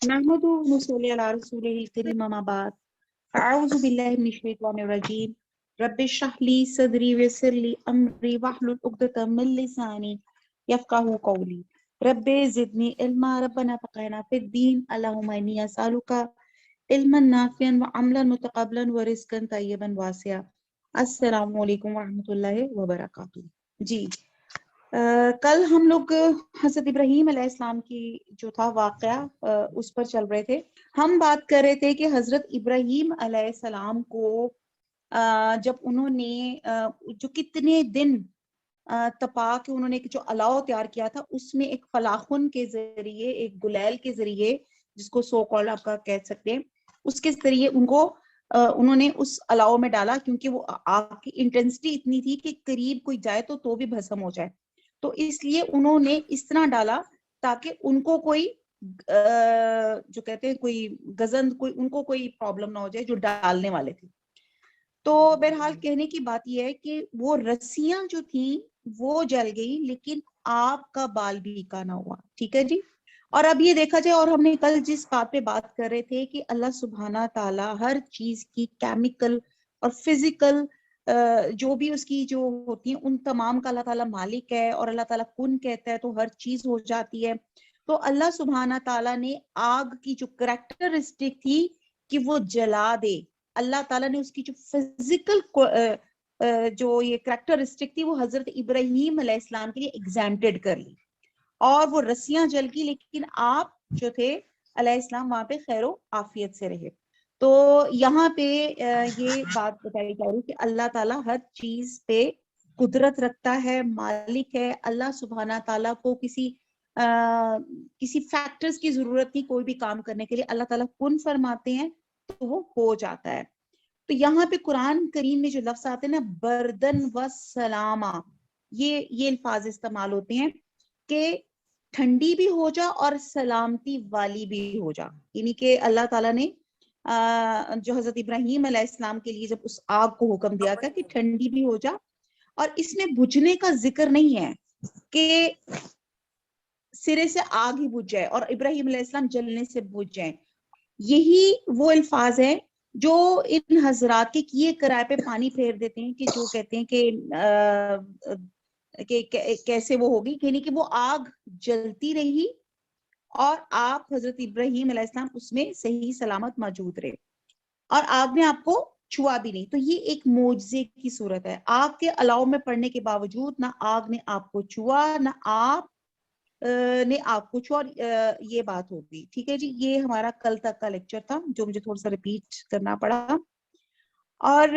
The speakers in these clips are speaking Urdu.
نحمده ونصلي على رسوله الكريم أما بعد أعوذ بالله من الشيطان الرجيم رب اشرح لي صدري ويسر لي أمري واحلل عقدة من لساني يفقهوا قولي رب زدني علما ربنا فقهنا في الدين اللهم إني أسألك علما نافعا وعملا متقبلا ورزقا طيبا واسعا السلام علیکم ورحمۃ اللہ وبرکاتہ. جی کل ہم لوگ حضرت ابراہیم علیہ السلام کی جو تھا واقعہ اس پر چل رہے تھے. ہم بات کر رہے تھے کہ حضرت ابراہیم علیہ السلام کو جب انہوں نے جو کتنے دن تپا کے انہوں نے جو الاؤ تیار کیا تھا اس میں ایک فلاخن کے ذریعے ایک گلیل کے ذریعے جس کو سو کال آپ کا کہہ سکتے ہیں اس کے ذریعے انہوں نے اس الاؤ میں ڈالا کیونکہ وہ آگ کی انٹینسٹی اتنی تھی کہ قریب کوئی جائے تو بھی بھسم ہو جائے. تو اس لیے انہوں نے اس طرح ڈالا تاکہ ان کو کوئی جو کہتے ہیں کوئی گزند ان کو کوئی پرابلم نہ ہو جائے جو ڈالنے والے تھے. تو بہرحال کہنے کی بات یہ ہے کہ وہ رسیاں جو تھیں وہ جل گئی لیکن آپ کا بال بھی کا نہ ہوا. ٹھیک ہے جی. اور اب یہ دیکھا جائے اور ہم نے کل جس بات پہ بات کر رہے تھے کہ اللہ سبحانہ تعالیٰ ہر چیز کی کیمیکل اور فزیکل جو بھی اس کی جو ہوتی ہیں ان تمام کا اللہ تعالیٰ مالک ہے اور اللہ تعالیٰ کن کہتا ہے تو ہر چیز ہو جاتی ہے. تو اللہ سبحانہ تعالیٰ نے آگ کی جو کریکٹرسٹک تھی کہ وہ جلا دے, اللہ تعالیٰ نے اس کی جو فزیکل جو یہ کریکٹرسٹک تھی وہ حضرت ابراہیم علیہ السلام کے لیے ایگزامپٹڈ کر لی اور وہ رسیاں جل گئی لیکن آپ جو تھے علیہ السلام وہاں پہ خیر و عافیت سے رہے. تو یہاں پہ یہ بات بتائی جا رہی کہ اللہ تعالیٰ ہر چیز پہ قدرت رکھتا ہے, مالک ہے. اللہ سبحانہ تعالیٰ کو کسی فیکٹرز کی ضرورت نہیں کوئی بھی کام کرنے کے لیے, اللہ تعالیٰ کن فرماتے ہیں تو وہ ہو جاتا ہے. تو یہاں پہ قرآن کریم میں جو لفظ آتے ہیں نا بردن و سلاما, یہ الفاظ استعمال ہوتے ہیں کہ ٹھنڈی بھی ہو جا اور سلامتی والی بھی ہو جا. یعنی کہ اللہ تعالیٰ نے جو حضرت ابراہیم علیہ السلام کے لیے جب اس آگ کو حکم دیا تھا کہ ٹھنڈی بھی ہو جا, اور اس میں بجھنے کا ذکر نہیں ہے کہ سرے سے آگ ہی بجھ جائے اور ابراہیم علیہ السلام جلنے سے بجھ جائیں. یہی وہ الفاظ ہیں جو ان حضرات کے کیے کرائے پہ پانی پھیر دیتے ہیں کہ جو کہتے ہیں کہ کیسے وہ ہوگی, یعنی کہ وہ آگ جلتی رہی اور آپ حضرت ابراہیم علیہ السلام اس میں صحیح سلامت موجود رہے اور آگ نے آپ کو چھوا بھی نہیں. تو یہ ایک معجزے کی صورت ہے. آگ کے الاؤ میں پڑنے کے باوجود نہ آگ نے آپ کو چھوا نہ آپ نے آپ کو چھوا, اور یہ بات ہوگی. ٹھیک ہے جی. یہ ہمارا کل تک کا لیکچر تھا جو مجھے تھوڑا سا ریپیٹ کرنا پڑا. اور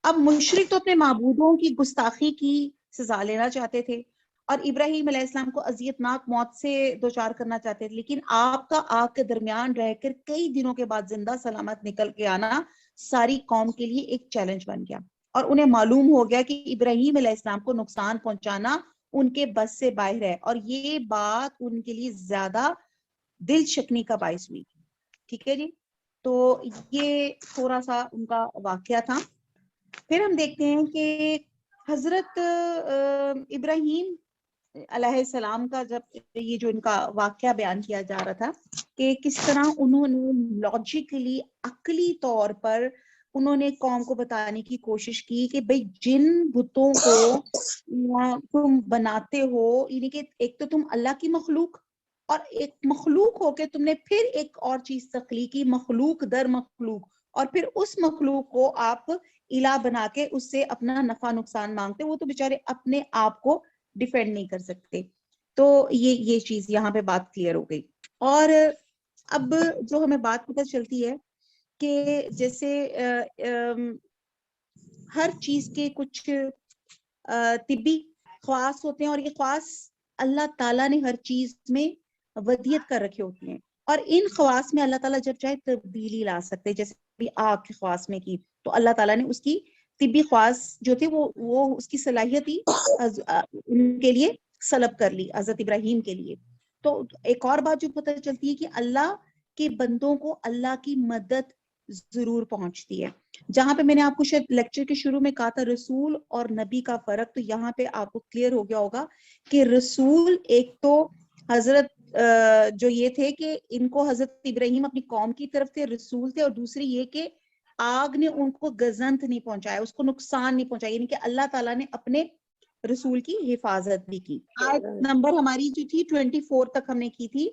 اب مشرک تو اپنے معبودوں کی گستاخی کی سزا لینا چاہتے تھے اور ابراہیم علیہ السلام کو اذیتناک موت سے دوچار کرنا چاہتے تھے, لیکن آپ کا آگ کے درمیان رہ کر کئی دنوں کے بعد زندہ سلامت نکل کے آنا ساری قوم کے لیے ایک چیلنج بن گیا اور انہیں معلوم ہو گیا کہ ابراہیم علیہ السلام کو نقصان پہنچانا ان کے بس سے باہر ہے, اور یہ بات ان کے لیے زیادہ دل شکنی کا باعث ہوئی. ٹھیک ہے جی. تو یہ تھوڑا سا ان کا واقعہ تھا. پھر ہم دیکھتے ہیں کہ حضرت ابراہیم علیہ السلام کا جب یہ جو ان کا واقعہ بیان کیا جا رہا تھا کہ کس طرح انہوں نے لاجیکلی عقلی طور پر انہوں نے قوم کو بتانے کی کوشش کی کہ بھئی جن بتوں کو تم بناتے ہو, یعنی کہ ایک تو تم اللہ کی مخلوق اور ایک مخلوق ہو کے تم نے پھر ایک اور چیز تخلیقی مخلوق در مخلوق, اور پھر اس مخلوق کو آپ الہ بنا کے اس سے اپنا نفع نقصان مانگتے, وہ تو بیچارے اپنے آپ کو ڈیفینڈ نہیں کر سکتے. تو یہ چیز یہاں پہ بات کلیئر ہو گئی. اور اب جو ہمیں بات پتہ چلتی ہے کہ جیسے ہر چیز کے کچھ طبی خواص ہوتے ہیں اور یہ خواص اللہ تعالیٰ نے ہر چیز میں ودیت کر رکھے ہوتی ہیں, اور ان خواص میں اللہ تعالیٰ جب چاہے تبدیلی لا سکتے. جیسے بھی آگ کے خواص میں کی تو اللہ تعالیٰ نے اس کی طبی خواص جو تھے وہ اس کی صلاحیت ہی ان کے لیے سلب کر لی حضرت ابراہیم کے لیے. تو ایک اور بات جو پتہ چلتی ہے کہ اللہ کے بندوں کو اللہ کی مدد ضرور پہنچتی ہے. جہاں پہ میں نے آپ کو شاید لیکچر کے شروع میں کہا تھا رسول اور نبی کا فرق, تو یہاں پہ آپ کو کلیئر ہو گیا ہوگا کہ رسول ایک تو حضرت جو یہ تھے کہ ان کو حضرت ابراہیم اپنی قوم کی طرف تھے، رسول تھے، اور دوسری یہ کہ آگ نے ان کو گزنت نہیں پہنچایا، اس کو نقصان نہیں پہنچایا، یعنی کہ اللہ تعالیٰ نے اپنے رسول کی حفاظت بھی کی. آیت نمبر ہماری جو تھی 24 تک ہم نے کی تھی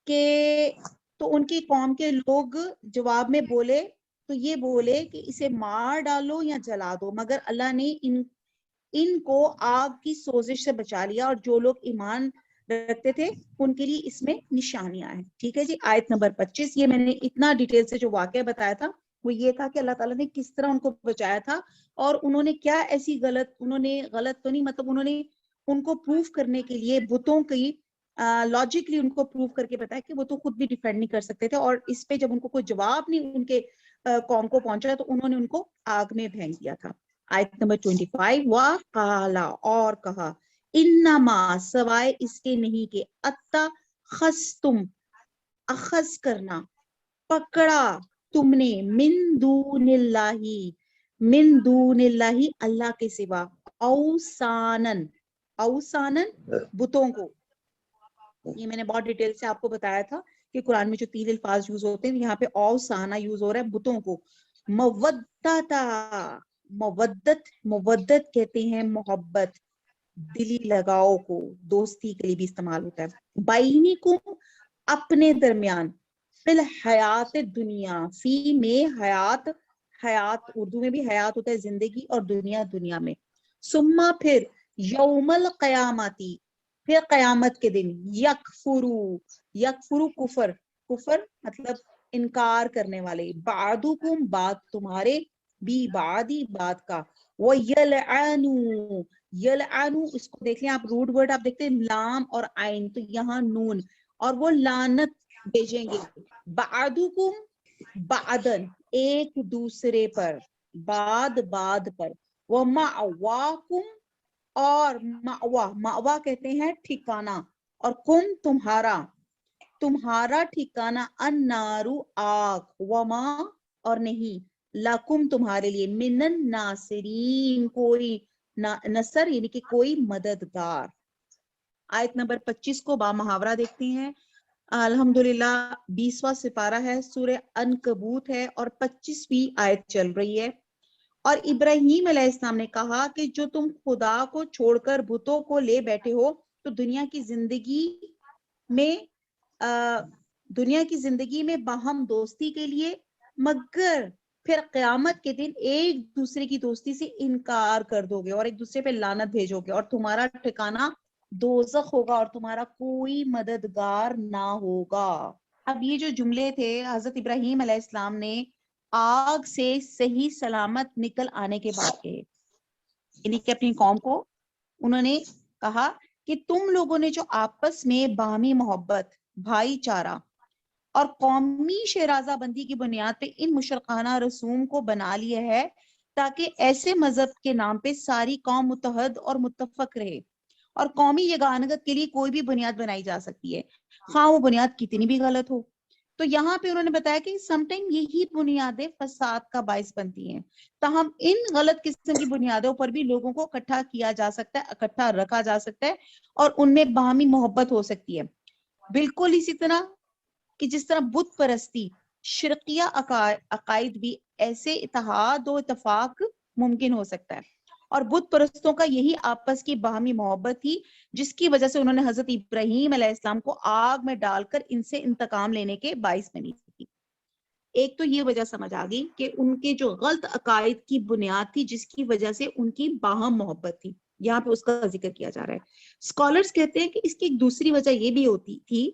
کہ تو ان کی قوم کے لوگ جواب میں بولے تو یہ بولے کہ اسے مار ڈالو یا جلا دو، مگر اللہ نے ان کو آگ کی سوزش سے بچا لیا، اور جو لوگ ایمان رکھتے تھے ان کے لیے اس میں نشانیاں ہیں. ٹھیک ہے جی. آیت نمبر 25. یہ میں نے اتنا ڈیٹیل سے جو واقعہ بتایا تھا وہ یہ تھا کہ اللہ تعالیٰ نے کس طرح ان کو بچایا تھا، اور انہوں نے کیا ایسی غلط تو نہیں، مطلب انہوں نے ان کو پروف کرنے کے لیے بتوں کی لاجکلی ان کو پروف کر کے بتایا کہ وہ تو خود بھی ڈیفینڈ نہیں کر سکتے تھے، اور اس پہ جب ان کو کوئی جواب نہیں ان کے قوم کو پہنچا تو انہوں نے ان کو آگ میں پھینک دیا تھا. آیت نمبر 25. وَقَالَ، اور کہا، انما، سوائے اس کے نہیں کہ اتخذتم، اخذ کرنا، پکڑا تم نے، من دون اللہ، اللہ کے سوا، اوسانن، بتوں کو. یہ میں نے بہت ڈیٹیل سے آپ کو بتایا تھا کہ قرآن میں جو 3 الفاظ یوز ہوتے ہیں، یہاں پہ اوسانہ یوز ہو رہا ہے بتوں کو. مودت کہتے ہیں محبت، دلی لگاؤ کو، دوستی کے لیے بھی استعمال ہوتا ہے. بینکم، اپنے درمیان، فی الحیات دنیا، فی میں حیات اردو میں بھی حیات ہوتا ہے زندگی، اور دنیا میں. ثم، پھر، یوم القیامتی، پھر قیامت کے دن، یکفرو کفر مطلب انکار کرنے والے، بعضکم، بعض تمہارے، بھی بعدی بات کا، یلعنو، اس کو دیکھ لیں آپ، روٹ ورڈ آپ دیکھتے ہیں لام اور عین، تو یہاں نون، اور وہ لعنت بھیجیں گے، بعدکم بعدن، ایک دوسرے پر، بعد پر، ومأواکم، اور مأوا کہتے ہیں ٹھکانہ، اور کم تمہارا ٹھکانہ، النارو، آگ، وما، اور نہیں، لکم، تمہارے لیے، من الناصرین، کوئی نصر یعنی کہ کوئی مددگار. آیت نمبر 25 کو با محاورہ دیکھتے ہیں. الحمدللہ 20واں سپارہ ہے، سورہ عنکبوت ہے، اور 25ویں آیت چل رہی ہے. اور ابراہیم علیہ السلام نے کہا کہ جو تم خدا کو چھوڑ کر بتوں کو لے بیٹھے ہو تو دنیا کی زندگی میں باہم دوستی کے لیے، مگر پھر قیامت کے دن ایک دوسرے کی دوستی سے انکار کر دو گے اور ایک دوسرے پہ لعنت بھیجو گے، اور تمہارا ٹھکانہ دوزخ ہوگا اور تمہارا کوئی مددگار نہ ہوگا. اب یہ جو جملے تھے حضرت ابراہیم علیہ السلام نے آگ سے صحیح سلامت نکل آنے کے بعد کہے، یعنی کہ اپنی قوم کو انہوں نے کہا کہ تم لوگوں نے جو آپس میں باہمی محبت، بھائی چارہ اور قومی شیرازہ بندی کی بنیاد پہ ان مشرکانہ رسوم کو بنا لیا ہے تاکہ ایسے مذہب کے نام پہ ساری قوم متحد اور متفق رہے، اور قومی یگانگت کے لیے کوئی بھی بنیاد بنائی جا سکتی ہے، خواہ وہ بنیاد کتنی بھی غلط ہو. تو یہاں پہ انہوں نے بتایا کہ سم ٹائم یہی بنیادیں فساد کا باعث بنتی ہیں، تاہم ان غلط قسم کی بنیادوں پر بھی لوگوں کو اکٹھا کیا جا سکتا ہے، اکٹھا رکھا جا سکتا ہے، اور ان میں باہمی محبت ہو سکتی ہے. بالکل اسی طرح کہ جس طرح بت پرستی، شرقیہ عقائد بھی ایسے اتحاد و اتفاق ممکن ہو سکتا ہے، اور بت پرستوں کا یہی آپس کی باہمی محبت تھی جس کی وجہ سے انہوں نے حضرت ابراہیم علیہ السلام کو آگ میں ڈال کر ان سے انتقام لینے کے باعث بنی تھی. ایک تو یہ وجہ سمجھ آ گئی کہ ان کے جو غلط عقائد کی بنیاد تھی جس کی وجہ سے ان کی باہم محبت تھی، یہاں پہ اس کا ذکر کیا جا رہا ہے. اسکالرز کہتے ہیں کہ اس کی ایک دوسری وجہ یہ بھی ہوتی تھی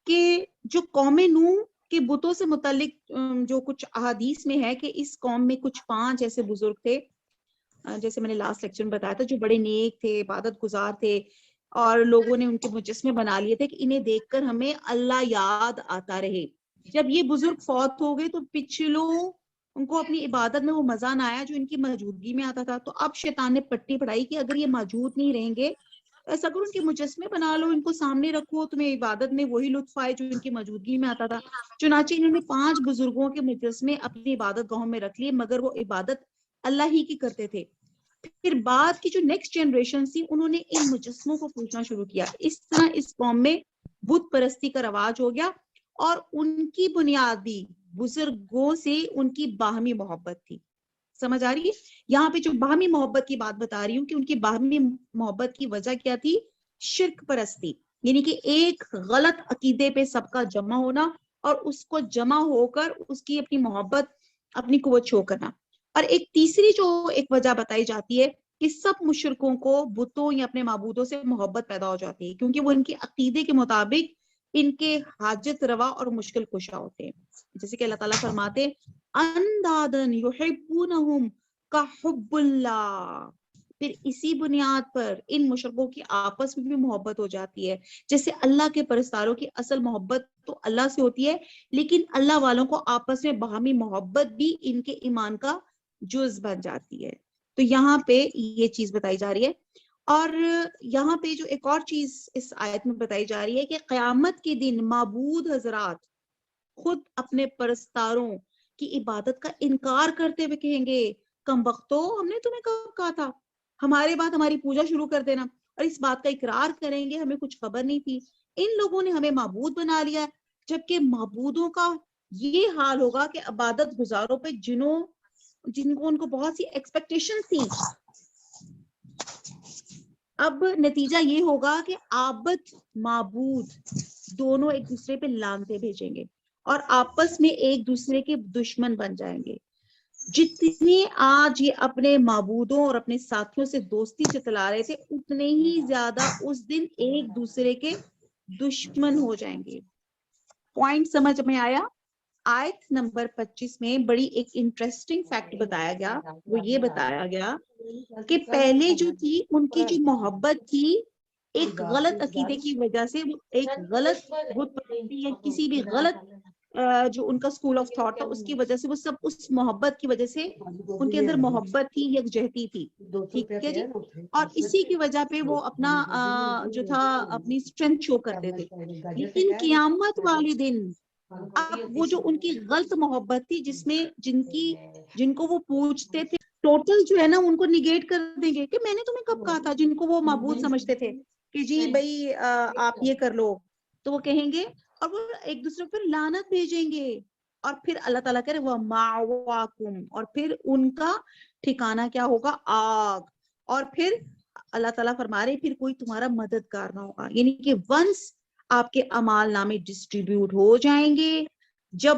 کہ جو قوم نوح کے بتوں سے متعلق جو کچھ احادیث میں ہے کہ اس قوم میں کچھ 5 ایسے بزرگ تھے، جیسے میں نے لاسٹ لیکچر میں بتایا تھا، جو بڑے نیک تھے، عبادت گزار تھے، اور لوگوں نے ان کے مجسمے بنا لیے تھے کہ انہیں دیکھ کر ہمیں اللہ یاد آتا رہے. جب یہ بزرگ فوت ہو گئے تو پچھلوں ان کو اپنی عبادت میں وہ مزہ نہ آیا جو ان کی موجودگی میں آتا تھا، تو اب شیطان نے پٹی پڑھائی کہ اگر یہ موجود نہیں رہیں گے ایسا کرو ان کے مجسمے بنا لو، ان کو سامنے رکھو، تمہیں عبادت میں وہی لطف آئے جو ان کی موجودگی میں آتا تھا. چنانچہ انہوں نے 5 بزرگوں کے مجسمے اپنی عبادت گاہوں میں رکھ لیے، مگر وہ عبادت اللہ ہی کی کرتے تھے. پھر بعد کی جو نیکسٹ جنریشن تھی انہوں نے ان مجسموں کو پوچھنا شروع کیا. اس طرح اس قوم میں بت پرستی کا رواج ہو گیا، اور ان کی بنیاد بھی بزرگوں سے ان کی باہمی محبت تھی. سمجھ آ رہی ہے؟ یہاں پہ جو باہمی محبت کی بات بتا رہی ہوں کہ ان کی باہمی محبت کی وجہ کیا تھی؟ شرک پرستی، یعنی کہ ایک غلط عقیدے پہ سب کا جمع ہونا اور اس کو جمع ہو کر اس کی اپنی محبت، اپنی قوت شو کرنا. اور ایک تیسری جو ایک وجہ بتائی جاتی ہے کہ سب مشرکوں کو بتوں یا اپنے معبودوں سے محبت پیدا ہو جاتی ہے کیونکہ وہ ان کے عقیدے کے مطابق ان کے حاجت روا اور مشکل کشا ہوتے ہیں. جیسے کہ اللہ تعالیٰ فرماتے اندادن یحبونہم کحب اللہ. پھر اسی بنیاد پر ان مشرکوں کی آپس میں بھی محبت ہو جاتی ہے. جیسے اللہ کے پرستاروں کی اصل محبت تو اللہ سے ہوتی ہے، لیکن اللہ والوں کو آپس میں باہمی محبت بھی ان کے ایمان کا جز بن جاتی ہے. تو یہاں پہ یہ چیز بتائی جا رہی ہے. اور یہاں پہ جو ایک اور چیز اس آیت میں بتائی جا رہی ہے کہ قیامت کے دن معبود حضرات خود اپنے پرستاروں کی عبادت کا انکار کرتے ہوئے کہیں گے کم بختو، ہم نے تمہیں کب کہا تھا ہمارے بعد ہماری پوجا شروع کر دینا، اور اس بات کا اقرار کریں گے ہمیں کچھ خبر نہیں تھی، ان لوگوں نے ہمیں معبود بنا لیا. جبکہ معبودوں کا یہ حال ہوگا کہ عبادت گزاروں پہ جن کو ان کو بہت سی ایکسپیکٹیشن تھی، اب نتیجہ یہ ہوگا کہ عابد معبود دونوں ایک دوسرے پہ لانتے بھیجیں گے اور آپس میں ایک دوسرے کے دشمن بن جائیں گے. جتنے آج یہ اپنے معبودوں اور اپنے ساتھیوں سے دوستی جتلا رہے تھے، اتنے ہی زیادہ اس دن ایک دوسرے کے دشمن ہو جائیں گے. پوائنٹ سمجھ میں آیا؟ آیت نمبر 25 میں بڑی ایک انٹرسٹنگ فیکٹ بتایا گیا. وہ یہ بتایا گیا کہ پہلے جو تھی ان کی جو محبت تھی ایک غلط عقیدے کی وجہ سے، وہ ایک غلط بت پرستی یا کسی بھی غلط جو ان کا اسکول آف تھاٹ تھا اس کی وجہ سے، وہ سب اس محبت کی وجہ سے ان کے اندر محبت تھی، یکجہتی تھی. ٹھیک ہے جی. اور اسی کی وجہ پہ وہ اپنا جو تھا اپنی اسٹرینتھ شو کرتے تھے. لیکن قیامت والے دن اب وہ جو ان کی غلط محبت تھی جن کو وہ پوچھتے تھے، ٹوٹل جو ہے نا ان کو نیگیٹ کر دیں گے کہ میں نے تمہیں کب کہا تھا. جن کو وہ معبود سمجھتے تھے کہ جی بھائی آپ یہ کر لو، تو وہ کہیں گے اور وہ ایک دوسرے پر لعنت بھیجیں گے. اور پھر اللہ تعالیٰ کہہ رہے وہ مَأْوَاكُمْ، اور پھر ان کا ٹھکانہ کیا ہوگا؟ آگ. اور پھر اللہ تعالیٰ فرما رہے پھر کوئی تمہارا مددگار نہ ہوگا. یعنی کہ ونس آپ کے اعمال نامے ڈسٹریبیوٹ ہو جائیں گے، جب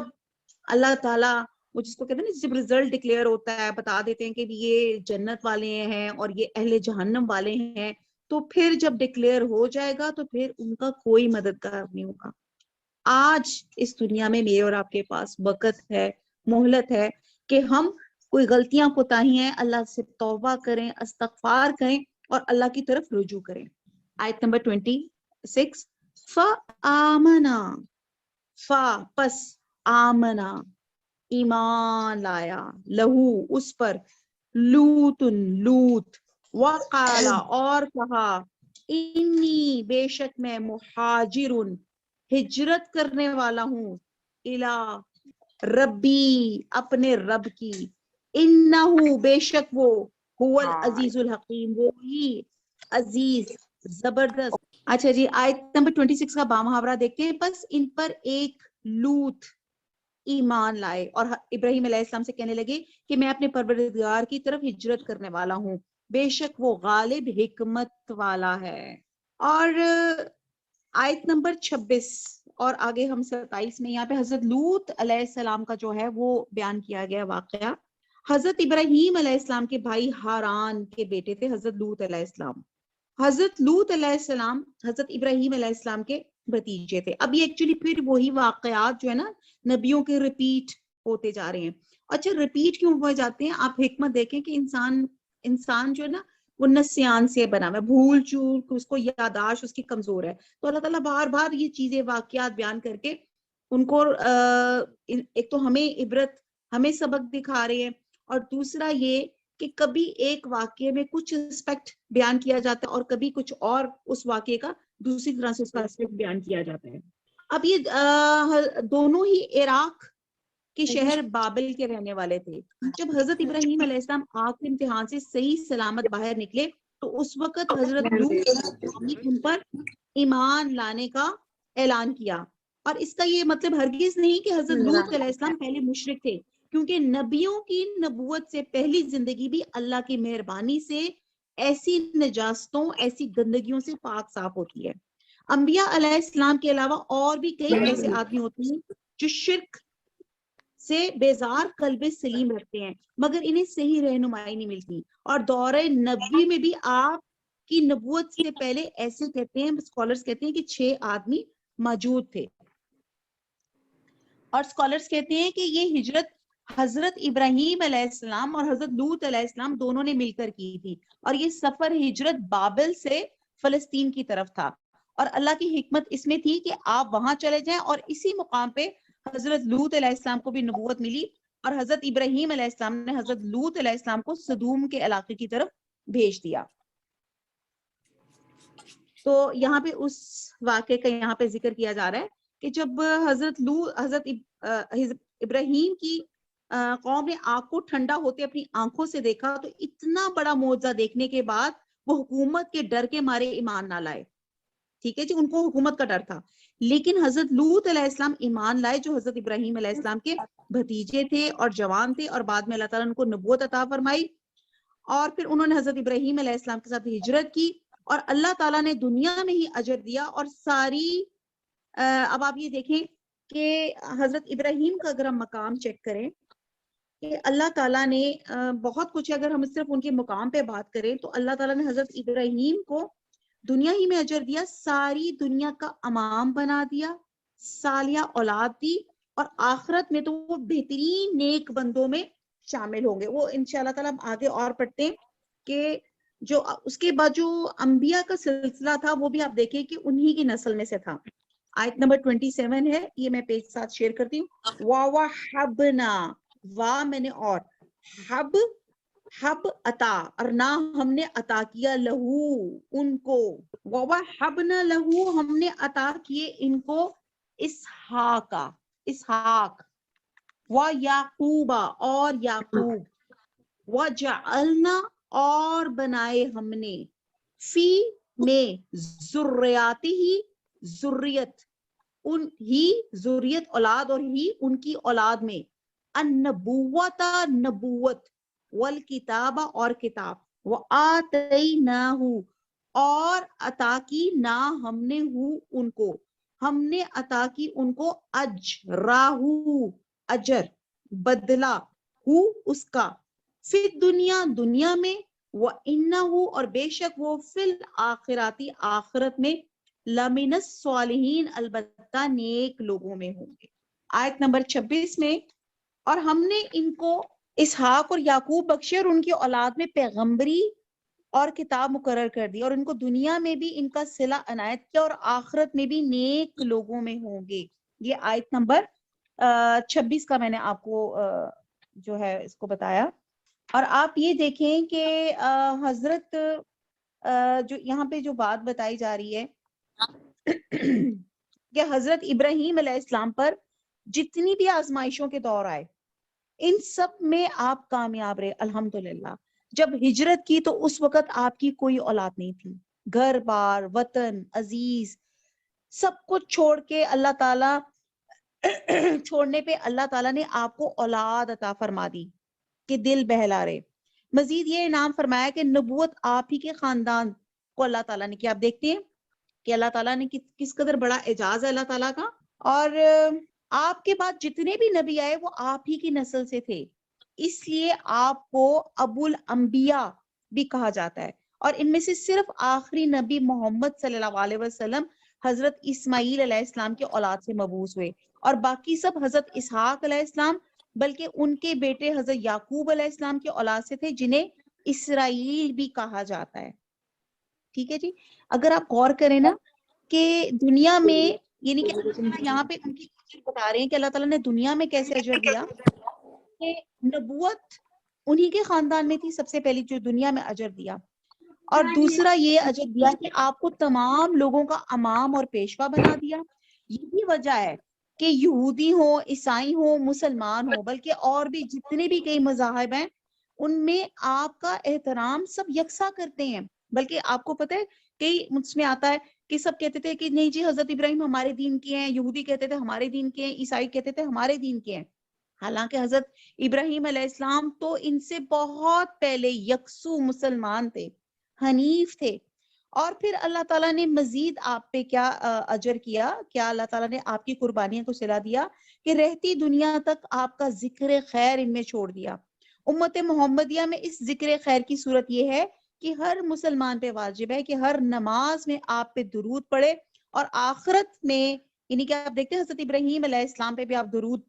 اللہ تعالیٰ وہ جس کو کہتے ہیں نا، جب ریزلٹ ڈکلیئر ہوتا ہے، بتا دیتے ہیں کہ یہ جنت والے ہیں اور یہ اہل جہنم والے ہیں، تو پھر جب ڈکلیئر ہو جائے گا تو پھر ان کا کوئی مددگار نہیں ہوگا. آج اس دنیا میں میرے اور آپ کے پاس وقت ہے، مہلت ہے کہ ہم کوئی غلطیاں کوتاہیاں ہیں اللہ سے توبہ کریں، استغفار کریں اور اللہ کی طرف رجوع کریں. آیت نمبر 26 فآمنا، پس آمنا ایمان لایا، لہو اس پر، لوط وقالا اور کہا، انی بے شک میں، مہاجرن ہجرت کرنے والا ہوں، الی ربی اپنے رب کی، انہو بے شک وہ، هو العزیز الحکیم وہی عزیز زبردست. اچھا جی، آیت نمبر 26 کا بامحاورہ دیکھتے ہیں. بس ان پر ایک لوط ایمان لائے اور ابراہیم علیہ السلام سے کہنے لگے کہ میں اپنے پروردگار کی طرف ہجرت کرنے والا ہوں، بے شک وہ غالب حکمت والا ہے. اور آیت نمبر 26 اور آگے ہم 27 میں یہاں پہ حضرت لوط علیہ السلام کا جو ہے وہ بیان کیا گیا واقعہ. حضرت ابراہیم علیہ السلام کے بھائی ہاران کے بیٹے تھے حضرت لوط علیہ السلام. حضرت لوط علیہ السلام حضرت ابراہیم علیہ السلام کے بھتیجے تھے. اب یہ ایکچولی پھر وہی واقعات جو ہے نا نبیوں کے ریپیٹ ہوتے جا رہے ہیں. اچھا ریپیٹ کیوں ہو جاتے ہیں؟ آپ حکمت دیکھیں کہ انسان جو ہے نا وہ نسیان سے بنا ہوا ہے، بھول چوک، اس کو یاداشت اس کی کمزور ہے. تو اللہ تعالیٰ بار بار یہ چیزیں واقعات بیان کر کے ان کو ایک تو ہمیں عبرت، ہمیں سبق دکھا رہے ہیں، اور دوسرا یہ کہ کبھی ایک واقعے میں کچھ اسپیکٹ بیان کیا جاتا ہے اور کبھی کچھ اور اس واقعے کا دوسری طرح سے اس کا اسپیکٹ بیان کیا جاتا ہے. اب یہ دونوں ہی عراق کے شہر بابل کے رہنے والے تھے. جب حضرت ابراہیم علیہ السلام آگ کے امتحان سے صحیح سلامت باہر نکلے تو اس وقت حضرت لوط نے ان پر ایمان لانے کا اعلان کیا. اور اس کا یہ مطلب ہرگز نہیں کہ حضرت لوط علیہ السلام پہلے مشرک تھے، کیونکہ نبیوں کی نبوت سے پہلی زندگی بھی اللہ کی مہربانی سے ایسی نجاستوں، ایسی گندگیوں سے پاک صاف ہوتی ہے. انبیاء علیہ السلام کے علاوہ اور بھی کئی ایسے آدمی ہوتے ہیں جو شرک سے بیزار قلب سلیم رکھتے ہیں، مگر انہیں صحیح رہنمائی نہیں ملتی. اور دور نبی میں بھی آپ کی نبوت سے پہلے ایسے کہتے ہیں، اسکالرز کہتے ہیں کہ 6 آدمی موجود تھے. اور اسکالرز کہتے ہیں کہ یہ ہجرت حضرت ابراہیم علیہ السلام اور حضرت لوط علیہ السلام دونوں نے مل کر کی تھی، اور یہ سفر ہجرت بابل سے فلسطین کی طرف تھا. اور اللہ کی حکمت اس میں تھی کہ آپ وہاں چلے جائیں، اور اسی مقام پہ حضرت لوط علیہ السلام کو بھی نبوت ملی، اور حضرت ابراہیم علیہ السلام نے حضرت لوط علیہ السلام کو سدوم کے علاقے کی طرف بھیج دیا. تو یہاں پہ اس واقعے کا یہاں پہ ذکر کیا جا رہا ہے کہ جب حضرت ابراہیم کی قوم نے آگ کو ٹھنڈا ہوتے اپنی آنکھوں سے دیکھا، تو اتنا بڑا معجزہ دیکھنے کے بعد وہ حکومت کے ڈر کے مارے ایمان نہ لائے. ٹھیک ہے جی، ان کو حکومت کا ڈر تھا. لیکن حضرت لوط علیہ السلام ایمان لائے، جو حضرت ابراہیم علیہ السلام کے بھتیجے تھے اور جوان تھے، اور بعد میں اللہ تعالیٰ نے ان کو نبوت عطا فرمائی. اور پھر انہوں نے حضرت ابراہیم علیہ السلام کے ساتھ ہجرت کی، اور اللہ تعالیٰ نے دنیا میں ہی اجر دیا. اور ساری اب آپ یہ دیکھیں کہ حضرت ابراہیم کا اگر ہم مقام چیک کریں کہ اللہ تعالیٰ نے بہت کچھ، اگر ہم صرف ان کے مقام پہ بات کریں تو اللہ تعالیٰ نے حضرت ابراہیم کو دنیا ہی میں اجر دیا، ساری دنیا کا امام بنا دیا، صالحہ اولاد دی، اور آخرت میں تو وہ بہترین نیک بندوں میں شامل ہوں گے. وہ انشاءاللہ تعالیٰ ہم آگے اور پڑھتے ہیں کہ جو اس کے بعد جو انبیاء کا سلسلہ تھا وہ بھی آپ دیکھیں کہ انہی کی نسل میں سے تھا. آیت نمبر 27 ہے، یہ میں پیج ساتھ شیئر کرتی ہوں. وَوَحَبْنَا، وا میں نے اور، حب عطا، اور نہ ہم نے عطا کیا لہو ان کو، وَوَحَبْنَا لہو ہم نے عطا کیے ان کو اسحاق، وَيَعْقُوبَ اور یعقوب، وَجَعَلْنَا اور بنائے ہم نے، فی میں ذریاتی ہی ذریت، ان ہی ذریت اولاد اور ہی ان کی اولاد میں، النبوت نبوت، والکتاب اور کتاب، وآتیناہ اور عطا کی نہ ہم نے ان کو، ہم نے عطا کی ان کو اجراہ اجر بدلہ ہو اس کا، فی دنیا دنیا میں، وَإِنَّهُ اور بے شک وہ فی الآخراتی آخرت میں، لَمِنَ الصَّالِحِينَ البتہ نیک لوگوں میں ہوں گے. آیت نمبر 26 میں، اور ہم نے ان کو اسحاق اور یعقوب بخشے اور ان کی اولاد میں پیغمبری اور کتاب مقرر کر دی، اور ان کو دنیا میں بھی ان کا صلہ عنایت کیا، اور آخرت میں بھی نیک لوگوں میں ہوں گے. یہ آیت نمبر 26 کا میں نے آپ کو جو ہے اس کو بتایا. اور آپ یہ دیکھیں کہ حضرت جو یہاں پہ جو بات بتائی جا رہی ہے کہ حضرت ابراہیم علیہ السلام پر جتنی بھی آزمائشوں کے دور آئے ان سب میں آپ کامیاب رہے الحمدللہ. جب ہجرت کی تو اس وقت آپ کی کوئی اولاد نہیں تھی، گھر بار وطن عزیز سب کچھ چھوڑ کے اللہ تعالیٰ چھوڑنے پہ اللہ تعالیٰ نے آپ کو اولاد عطا فرما دی کہ دل بہلا رہے. مزید یہ انعام فرمایا کہ نبوت آپ ہی کے خاندان کو اللہ تعالیٰ نے کیا. آپ دیکھتے ہیں کہ اللہ تعالیٰ نے کس قدر بڑا اعجاز ہے اللہ تعالیٰ کا. اور آپ کے بعد جتنے بھی نبی آئے وہ آپ ہی کی نسل سے تھے، اس لیے آپ کو ابو الانبیاء بھی کہا جاتا ہے. اور ان میں سے صرف آخری نبی محمد صلی اللہ علیہ وسلم حضرت اسماعیل علیہ السلام کے اولاد سے مبعوث ہوئے، اور باقی سب حضرت اسحاق علیہ السلام بلکہ ان کے بیٹے حضرت یعقوب علیہ السلام کے اولاد سے تھے جنہیں اسرائیل بھی کہا جاتا ہے. ٹھیک ہے جی. اگر آپ غور کریں نا کہ دنیا میں یعنی کہ اللہ تعالیٰ یہاں پہ ان کی بتا رہے ہیں کہ اللہ تعالیٰ نے دنیا میں کیسے اجر دیا کہ نبوت انہی کے خاندان میں تھی سب سے پہلی جو دنیا میں اجر دیا، اور دوسرا یہ اجر دیا کہ آپ کو تمام لوگوں کا امام اور پیشوا بنا دیا. یہی وجہ ہے کہ یہودی ہو، عیسائی ہو، مسلمان ہو، بلکہ اور بھی جتنے بھی کئی مذاہب ہیں ان میں آپ کا احترام سب یکساں کرتے ہیں. بلکہ آپ کو پتہ ہے کئی اس میں آتا ہے کہ سب کہتے تھے کہ نہیں جی حضرت ابراہیم ہمارے دین کے ہیں، یہودی کہتے تھے ہمارے دین کے ہیں، عیسائی کہتے تھے ہمارے دین کے ہیں. حالانکہ حضرت ابراہیم علیہ السلام تو ان سے بہت پہلے یکسو مسلمان تھے، حنیف تھے. اور پھر اللہ تعالیٰ نے مزید آپ پہ کیا اجر کیا، کیا اللہ تعالیٰ نے آپ کی قربانیاں کو صلا دیا کہ رہتی دنیا تک آپ کا ذکر خیر ان میں چھوڑ دیا. امت محمدیہ میں اس ذکر خیر کی صورت یہ ہے کہ ہر مسلمان پہ واجب ہے کہ ہر نماز میں آپ پہ درود پڑھے، اور آخرت میں یعنی کہ آپ دیکھتے ہیں حضرت ابراہیم علیہ السلام پہ بھی آپ درود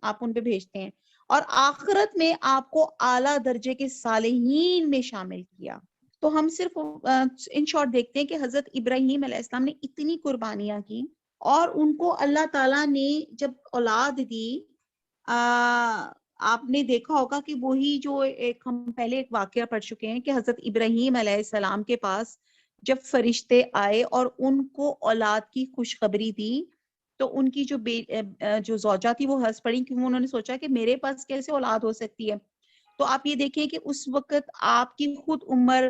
آپ ان پہ بھیجتے ہیں، اور آخرت میں آپ کو اعلیٰ درجے کے صالحین میں شامل کیا. تو ہم صرف ان شارٹ دیکھتے ہیں کہ حضرت ابراہیم علیہ السلام نے اتنی قربانیاں کی، اور ان کو اللہ تعالیٰ نے جب اولاد دی، آپ نے دیکھا ہوگا کہ وہی جو ہم پہلے ایک واقعہ پڑھ چکے ہیں کہ حضرت ابراہیم علیہ السلام کے پاس جب فرشتے آئے اور ان کو اولاد کی خوشخبری دی، تو ان کی جو زوجہ تھی وہ ہنس پڑی، کیونکہ انہوں نے سوچا کہ میرے پاس کیسے اولاد ہو سکتی ہے. تو آپ یہ دیکھیں کہ اس وقت آپ کی خود عمر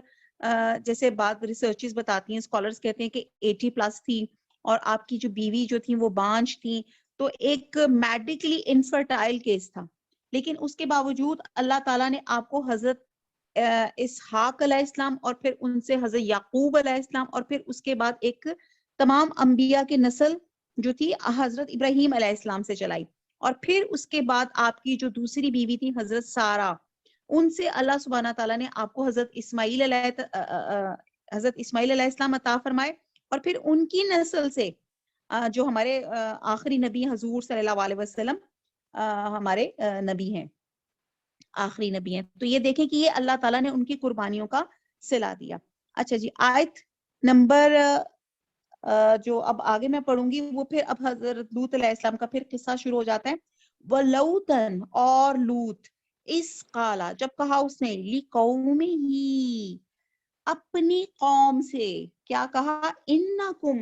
جیسے بعض ریسرچز بتاتی ہیں، اسکالرز کہتے ہیں کہ 80+ تھی، اور آپ کی جو بیوی جو تھی وہ بانجھ تھی، تو ایک میڈیکلی انفرٹائل کیس تھا. لیکن اس کے باوجود اللہ تعالیٰ نے آپ کو حضرت اسحاق علیہ السلام اور پھر ان سے حضرت یعقوب علیہ السلام اور پھر اس کے بعد ایک تمام انبیاء کی نسل جو تھی حضرت ابراہیم علیہ السلام سے چلائی. اور پھر اس کے بعد آپ کی جو دوسری بیوی تھی حضرت سارہ، ان سے اللہ سبحانہ تعالیٰ نے آپ کو حضرت اسماعیل علیہ السلام عطا فرمائے. اور پھر ان کی نسل سے جو ہمارے آخری نبی حضور صلی اللہ علیہ وسلم ہمارے نبی ہیں، آخری نبی ہیں. تو یہ دیکھیں کہ یہ اللہ تعالیٰ نے ان کی قربانیوں کا صلہ دیا. اچھا جی، آیت نمبر جو اب آگے میں پڑھوں گی وہ پھر اب حضرت لوط علیہ السلام کا پھر قصہ شروع ہو جاتا ہے. وَلَوْتًا، اور لوط، اس قالا، جب کہا اس نے، لِقَوْمِهِ، اپنی قوم سے، کیا کہا، اِنَّكُمْ،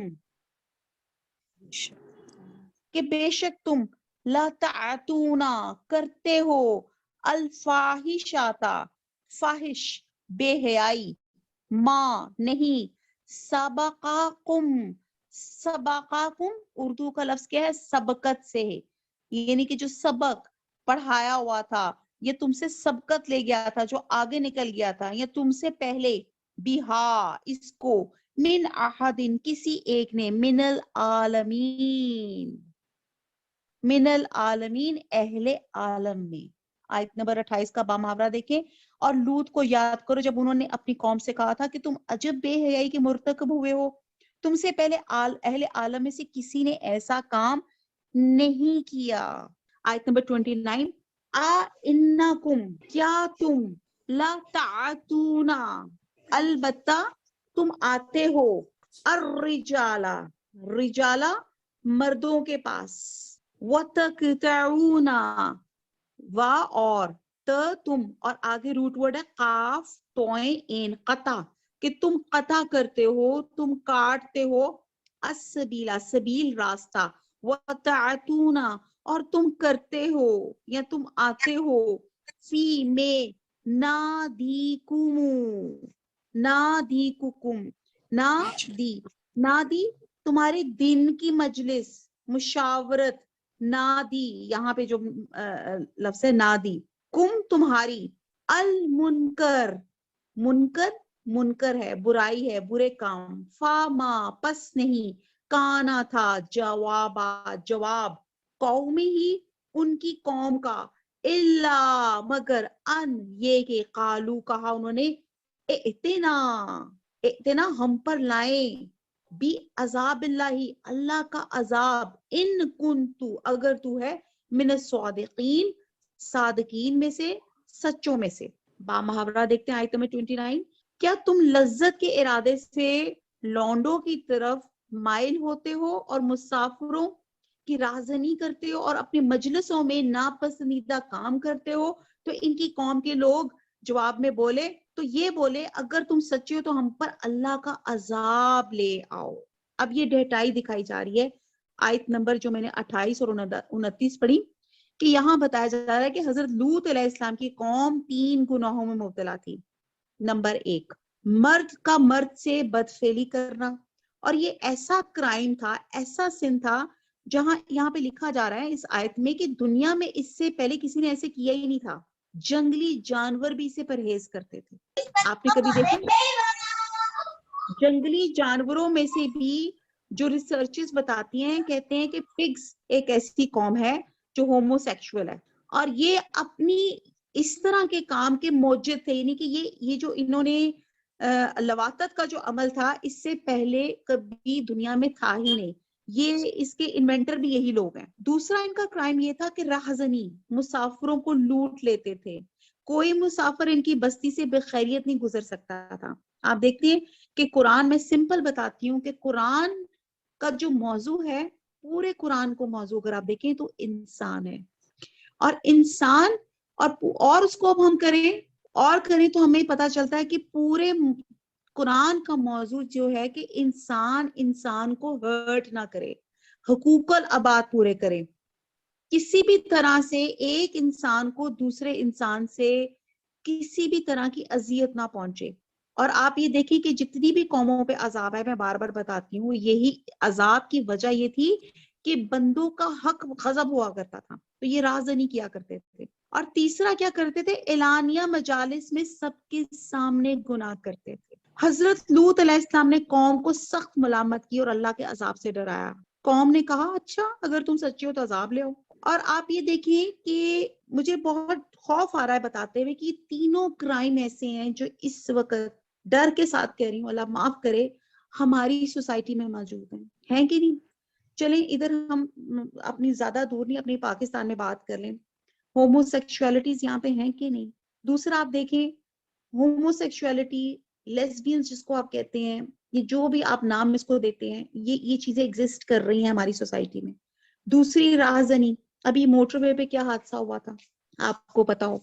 کہ بے شک تم، لا تعتونا، کرتے ہو، الفاحشاتا، فاحش، بے حیائی، ما، نہیں، سبقاکم، سبقاکم اردو کا لفظ کیا ہے، سبقت سے ہے، یعنی کہ جو سبق پڑھایا ہوا تھا، یہ تم سے سبقت لے گیا تھا، جو آگے نکل گیا تھا، یا تم سے پہلے، بہا، اس کو، من احدن، کسی ایک نے، من العالمین، من العالمین، اہل عالم میں. آیت نمبر 28 کا بامحاورہ دیکھیں. اور لوط کو یاد کرو جب انہوں نے اپنی قوم سے کہا تھا کہ تم عجب بے حیائی کے مرتکب ہوئے ہو، تم سے پہلے اہل عالم میں سے کسی نے ایسا کام نہیں کیا. آیت نمبر 29، انکم، کیا تم، لا تعتونا، البتہ تم آتے ہو، الرجالا، رجالا، مردوں کے پاس، وَتَقْطَعُونَ، اور تم، اور آگے روٹ ورڈ ہے قاف توئیں این، قطع، کہ تم قطع کرتے ہو، تم کاٹتے ہو، السبیلا، سبیل، راستہ، وَتَعْتُونَ، اور تم کرتے ہو یا تم آتے ہو، فی میں، نادیکم، نادیکم، نادی تمہارے دن کی مجلس، مشاورت، نادی یہاں پہ جو لفظ ہے نادی، کم تمہاری، المنکر، منکر، منکر ہے، برائی ہے، برے کام، فاما، پس نہیں، کانا تھا، جواب، قومی ہی، ان کی قوم کا، الا، مگر، ان، یہ کہ، قالو، کہا انہوں نے، ائتنا، ہم پر لائیں، بی عذاب اللہ، اللہ کا عذاب، ان کنتو، اگر تو ہے، من الصادقین، صادقین میں سے، سچوں میں سے. با محاورہ دیکھتے ہیں آیت نمبر 29، کیا تم لذت کے ارادے سے لونڈوں کی طرف مائل ہوتے ہو اور مسافروں کی راہزنی کرتے ہو اور اپنے مجلسوں میں ناپسندیدہ کام کرتے ہو؟ تو ان کی قوم کے لوگ جواب میں بولے، تو یہ بولے، اگر تم سچے ہو تو ہم پر اللہ کا عذاب لے آؤ. اب یہ ڈھٹائی دکھائی جا رہی ہے. آیت نمبر جو میں نے 28 اور 29 پڑھی، کہ یہاں بتایا جا رہا ہے کہ حضرت لوط علیہ السلام کی قوم 3 گناہوں میں مبتلا تھی. نمبر 1، مرد کا مرد سے بدفعلی کرنا، اور یہ ایسا کرائم تھا، ایسا سن تھا، جہاں یہاں پہ لکھا جا رہا ہے اس آیت میں کہ دنیا میں اس سے پہلے کسی نے ایسے کیا ہی نہیں تھا. جنگلی جانور بھی اسے پرہیز کرتے تھے. آپ نے کبھی دیکھا جنگلی جانوروں میں سے بھی جو ریسرچز بتاتی ہیں، کہتے ہیں کہ پگز ایک ایسی قوم ہے جو ہومو سیکشول ہے، اور یہ اپنی اس طرح کے کام کے موجد تھے. یعنی کہ یہ جو انہوں نے لواطت کا جو عمل تھا اس سے پہلے کبھی دنیا میں تھا ہی نہیں. یہ اس کے انوینٹر بھی یہی لوگ ہیں. دوسرا ان کا کرائم یہ تھا کہ راہزنی، مسافروں کو لوٹ لیتے تھے. کوئی مسافر ان کی بستی سے بخیریت نہیں گزر سکتا تھا. آپ دیکھتے ہیں کہ قرآن، میں سمپل بتاتی ہوں کہ قرآن کا جو موضوع ہے، پورے قرآن کو موضوع اگر آپ دیکھیں تو انسان ہے. اور انسان اور اس کو اب ہم کریں تو ہمیں پتا چلتا ہے کہ پورے قرآن کا موضوع جو ہے کہ انسان کو ہرٹ نہ کرے، حقوق العباد پورے کرے. کسی بھی طرح سے ایک انسان کو دوسرے انسان سے کسی بھی طرح کی اذیت نہ پہنچے. اور آپ یہ دیکھیں کہ جتنی بھی قوموں پہ عذاب ہے، میں بار بار بتاتی ہوں، یہی عذاب کی وجہ یہ تھی کہ بندوں کا حق غضب ہوا کرتا تھا، تو یہ رازنی کیا کرتے تھے. اور تیسرا کیا کرتے تھے، اعلانیہ مجالس میں سب کے سامنے گناہ کرتے تھے. حضرت لوط علیہ السلام نے قوم کو سخت ملامت کی اور اللہ کے عذاب سے ڈرایا. قوم نے کہا اچھا اگر تم سچے ہو تو عذاب لے آؤ. اور آپ یہ دیکھیں کہ مجھے بہت خوف آ رہا ہے بتاتے ہوئے کہ تینوں کرائم ایسے ہیں جو اس وقت ڈر کے ساتھ کہہ رہی ہوں، اللہ معاف کرے، ہماری سوسائٹی میں موجود ہیں کہ نہیں. چلیں ادھر ہم اپنی زیادہ دور نہیں، اپنی پاکستان میں بات کر لیں. ہومو سیکشولیٹیز یہاں پہ ہیں کہ نہیں. دوسرا آپ دیکھیں ہومو سیکشولیٹی، لیسبینز جس کو آپ کہتے ہیں، یہ جو بھی آپ نام اس کو دیتے ہیں، یہ چیزیں ایگزسٹ کر رہی ہیں ہماری سوسائٹی میں. دوسری راہزنی، ابھی موٹر وے پہ کیا حادثہ ہوا تھا آپ کو پتا ہو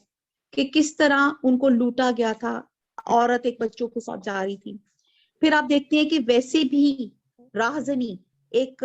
کہ کس طرح ان کو لوٹا گیا تھا. عورت ایک بچوں کے ساتھ جا رہی تھی. پھر آپ دیکھتے ہیں کہ ویسے بھی راہزنی ایک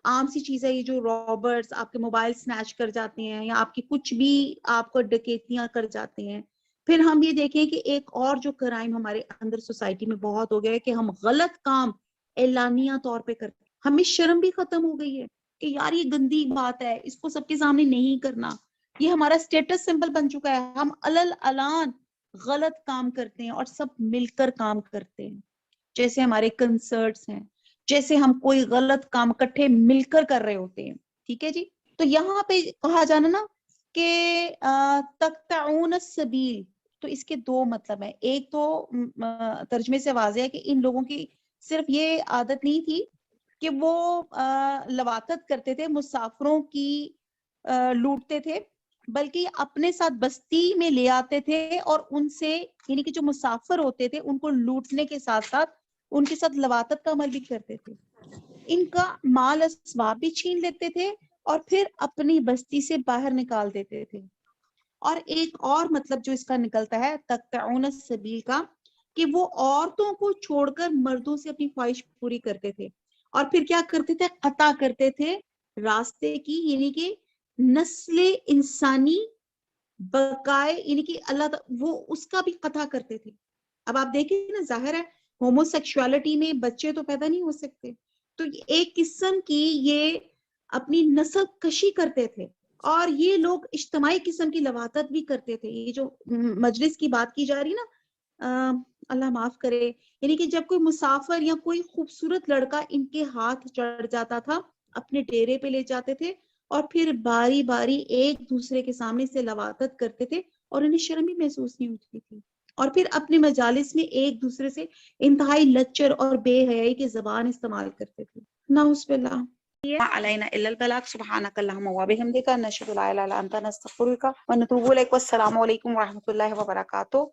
عام سی چیز ہے، یہ جو رابرز آپ کے موبائل سنیچ کر جاتے ہیں یا آپ کی کچھ بھی آپ کو ڈکیتیاں کر جاتے ہیں. پھر ہم یہ دیکھیں کہ ایک اور جو کرائم ہمارے اندر سوسائٹی میں بہت ہو گیا ہے کہ ہم غلط کام اعلانیہ طور پہ کرتے ہیں. ہمیں شرم بھی ختم ہو گئی ہے کہ یار یہ گندی بات ہے، اس کو سب کے سامنے نہیں کرنا. یہ ہمارا سٹیٹس سمبل بن چکا ہے. ہم علن غلط کام کرتے ہیں اور سب مل کر کام کرتے ہیں. جیسے ہمارے کنسرٹس ہیں، جیسے ہم کوئی غلط کام اکٹھے مل کر کر رہے ہوتے ہیں. ٹھیک ہے جی. تو یہاں پہ کہا جانا نا کہ تقطعون السبیل، تو اس کے دو مطلب ہیں. ایک تو ترجمے سے واضح ہے کہ ان لوگوں کی صرف یہ عادت نہیں تھی کہ وہ لواطت کرتے تھے، مسافروں کی لوٹتے تھے، بلکہ اپنے ساتھ بستی میں لے آتے تھے اور ان سے، یعنی کہ جو مسافر ہوتے تھے ان کو لوٹنے کے ساتھ ساتھ ان کے ساتھ لواطت کا عمل بھی کرتے تھے. ان کا مال اسباب بھی چھین لیتے تھے اور پھر اپنی بستی سے باہر نکال دیتے تھے. اور ایک اور مطلب جو اس کا نکلتا ہے تقطعون السبیل کا، کہ وہ عورتوں کو چھوڑ کر مردوں سے اپنی خواہش پوری کرتے تھے اور پھر کیا کرتے تھے، قطع کرتے تھے راستے کی، یعنی کہ نسل انسانی بقائے، یعنی کہ اللہ وہ اس کا بھی قطع کرتے تھے. اب آپ دیکھیں نا، ظاہر ہے ہومو سیکشوالٹی میں بچے تو پیدا نہیں ہو سکتے، تو ایک قسم کی یہ اپنی نسل کشی کرتے تھے. اور یہ لوگ اجتماعی قسم کی لواطت بھی کرتے تھے. یہ جو مجلس کی بات کی جا رہی نا، اللہ معاف کرے، یعنی کہ جب کوئی مسافر یا کوئی خوبصورت لڑکا ان کے ہاتھ چڑھ جاتا تھا، اپنے ڈیرے پہ لے جاتے تھے اور پھر باری باری ایک دوسرے کے سامنے سے لواطت کرتے تھے اور انہیں شرم بھی محسوس نہیں ہوتی تھی. اور پھر اپنے مجالس میں ایک دوسرے سے انتہائی لچر اور بے حیائی کی زبان استعمال کرتے تھے. نعوذ باللہ. علینا الا البلاغ. سبحانک اللہم و بحمدک، نشہد لا الہ الا انت، نستغفرک و نتوب الیک. والسلام علیکم ورحمۃ اللہ وبرکاتہ.